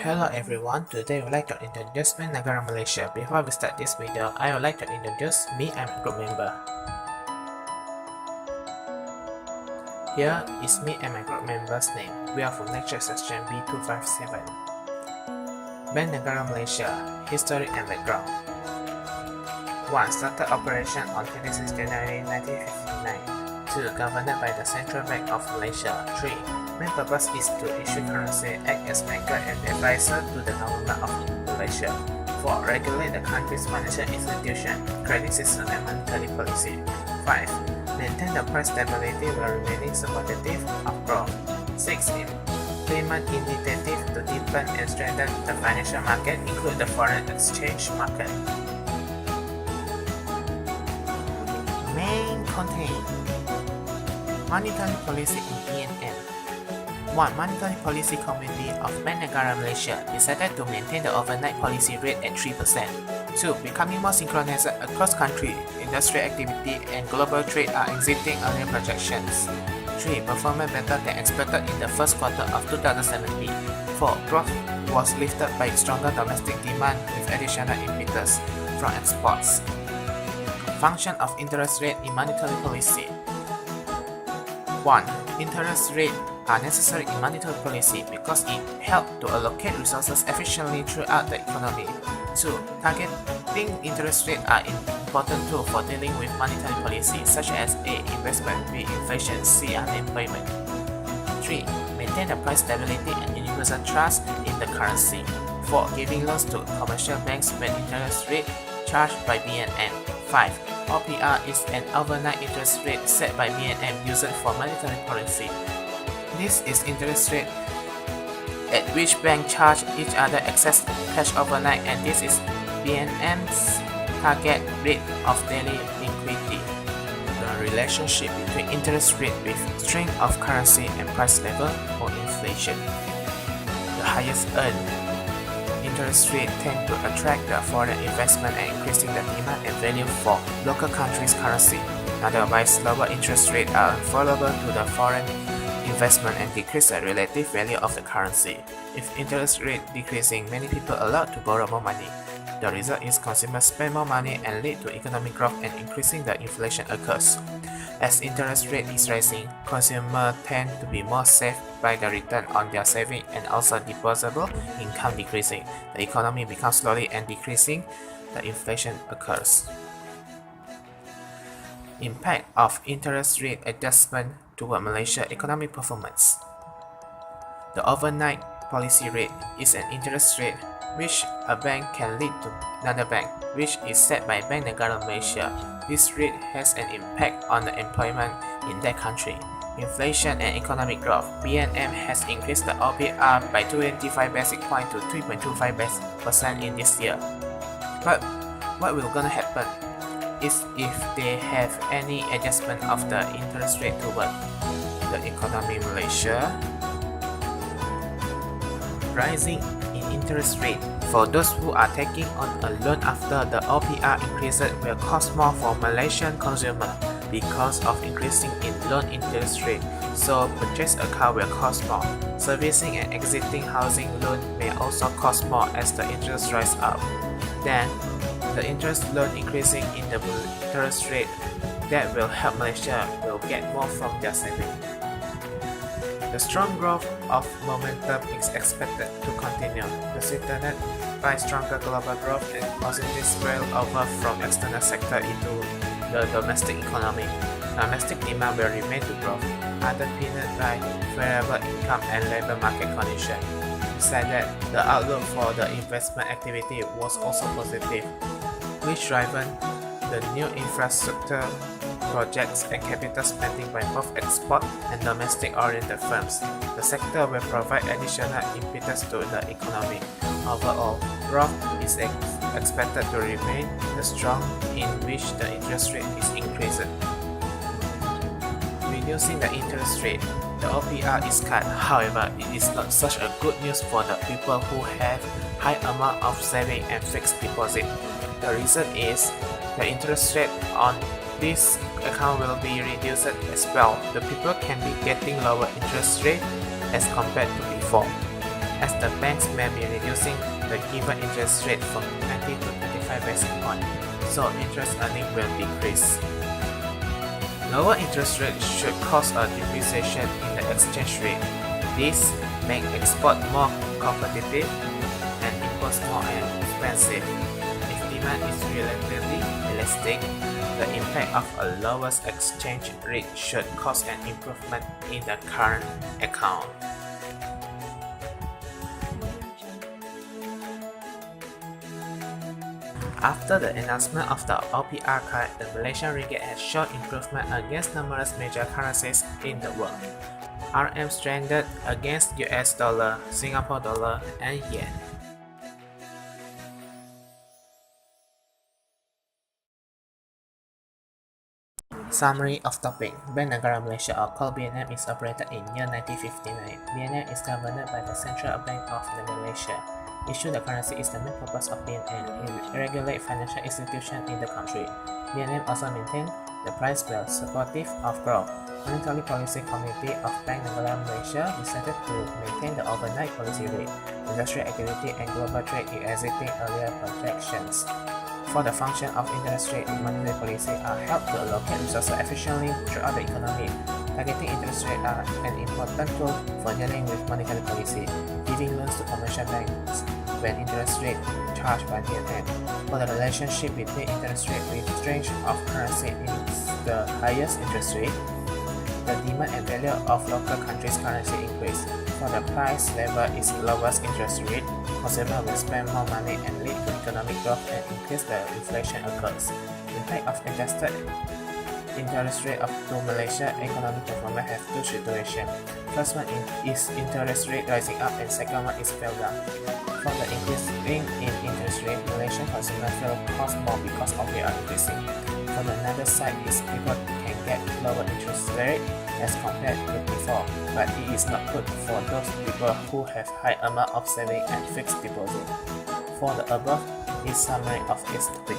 Hello everyone, today I would like to introduce my Negara, Malaysia. Before we start this video, I would like to introduce me and my group member. Here is me and my group member's name. We are from lecture section B257. Bank Negara, Malaysia, History and Background. 1. Started operation on 26 January 1959. 2. Governed by the Central Bank of Malaysia. 3. Main purpose is to issue currency, act as banker and advisor to the government of Malaysia. 4. Regulate the country's financial institution, credit system and monetary policy. 5. Maintain the price stability while remaining supportive of growth. 6. Implement initiatives to deepen and strengthen the financial market, including the foreign exchange market. Main content: Monetary policy in BNM. 1. Monetary Policy Committee of Bank Negara, Malaysia decided to maintain the overnight policy rate at 3%. 2. Becoming more synchronized across country, industrial activity and global trade are exceeding earlier projections. 3. Performance better than expected in the first quarter of 2017. 4. Growth was lifted by stronger domestic demand with additional impetus from exports. Function of interest rate in monetary policy. 1. Interest rates are necessary in monetary policy because it helps to allocate resources efficiently throughout the economy. 2. Targeting interest rates are an important tool for dealing with monetary policy, such as A. Investment, B. Inflation, C. Unemployment. 3. Maintain the price stability and universal trust in the currency. 4. Giving loans to commercial banks when interest rate charged by BNM. 5. OPR is an overnight interest rate set by BNM used for monetary policy. This is interest rate at which banks charge each other excess cash overnight, and this is BNM's target rate of daily liquidity. The relationship between interest rate with strength of currency and price level or inflation. The highest earned interest rate tend to attract the foreign investment and increasing the demand and value for local countries' currency. Otherwise, lower interest rates are unfavorable to the foreign investment and decrease the relative value of the currency. If interest rate decreasing, many people are allowed to borrow more money. The result is consumers spend more money and lead to economic growth and increasing the inflation occurs. As interest rate is rising, consumers tend to be more safe by the return on their saving and also disposable income decreasing. The economy becomes slowly and decreasing, the inflation occurs. Impact of interest rate adjustment toward Malaysia economic performance. The overnight policy rate is an interest rate which a bank can lead to another bank, which is set by Bank Negara, Malaysia. This rate has an impact on the employment in that country. Inflation and economic growth. BNM has increased the OPR by 25 basic points to 3.25% in this year. But what will gonna happen is if they have any adjustment of the interest rate toward the economy in Malaysia. Rising in interest rate. For those who are taking on a loan after the OPR increases will cost more for Malaysian consumer because of increasing in loan interest rate, so purchase a car will cost more. Servicing an existing housing loan may also cost more as the interest rise up. Then, the interest loan increasing in the interest rate that will help Malaysia will get more from their saving. The strong growth of momentum is expected to continue, facilitated by stronger global growth and positive spillover from external sector into the domestic economy. Domestic demand will remain to grow, underpinned by favorable income and labor market conditions. Besides that, the outlook for the investment activity was also positive, which driven the new infrastructure projects and capital spending by both export and domestic-oriented firms. The sector will provide additional impetus to the economy. Overall, growth is expected to remain strong in which the interest rate is increased. Reducing the interest rate, the OPR is cut. However, it is not such a good news for the people who have high amount of saving and fixed deposit. The reason is the interest rate on this account will be reduced as well. The people can be getting lower interest rate as compared to before. as the banks may be reducing the given interest rate from 20 to 25 basis points, so interest earning will decrease. Lower interest rates should cause a depreciation in the exchange rate. This makes export more competitive and imports more expensive. If demand is relatively elastic, the impact of a lower exchange rate should cause an improvement in the current account. After the announcement of the OPR cut, the Malaysian ringgit has shown improvement against numerous major currencies in the world. RM strengthened against US dollar, Singapore dollar, and yen. Summary of topic. Bank Negara Malaysia, or called BNM, is operated in year 1959. BNM is governed by the Central Bank of Malaysia. Issue the currency is the main purpose of BNM. It regulates financial institutions in the country. BNM also maintains the price bill, supportive of growth. Monetary Policy Committee of Bank Negara Malaysia decided to maintain the overnight policy rate. Industrial activity and global trade is exceeding earlier projections. For the function of interest rate in monetary policy are helped to allocate resources efficiently throughout the economy. Targeting interest rate are an important tool for dealing with monetary policy, giving loans to commercial banks when interest rate charged by BNM. For the relationship between interest rate with exchange of currency is the highest interest rate, the demand and value of local countries' currency increase. For the price level is lowest interest rate, consumers will spend more money and lead to economic growth and increase the inflation occurs. Impact of adjusted interest rate to Malaysia economic performance have two situations. First one is interest rate rising up and second one is fell down. For the increasing in interest rate, Malaysian consumers feel cost more because of they are increasing. For the other side is people can get lower interest rate as compared to before, but it is not good for those people who have high amount of saving and fixed deposit. For the above is summary of this topic.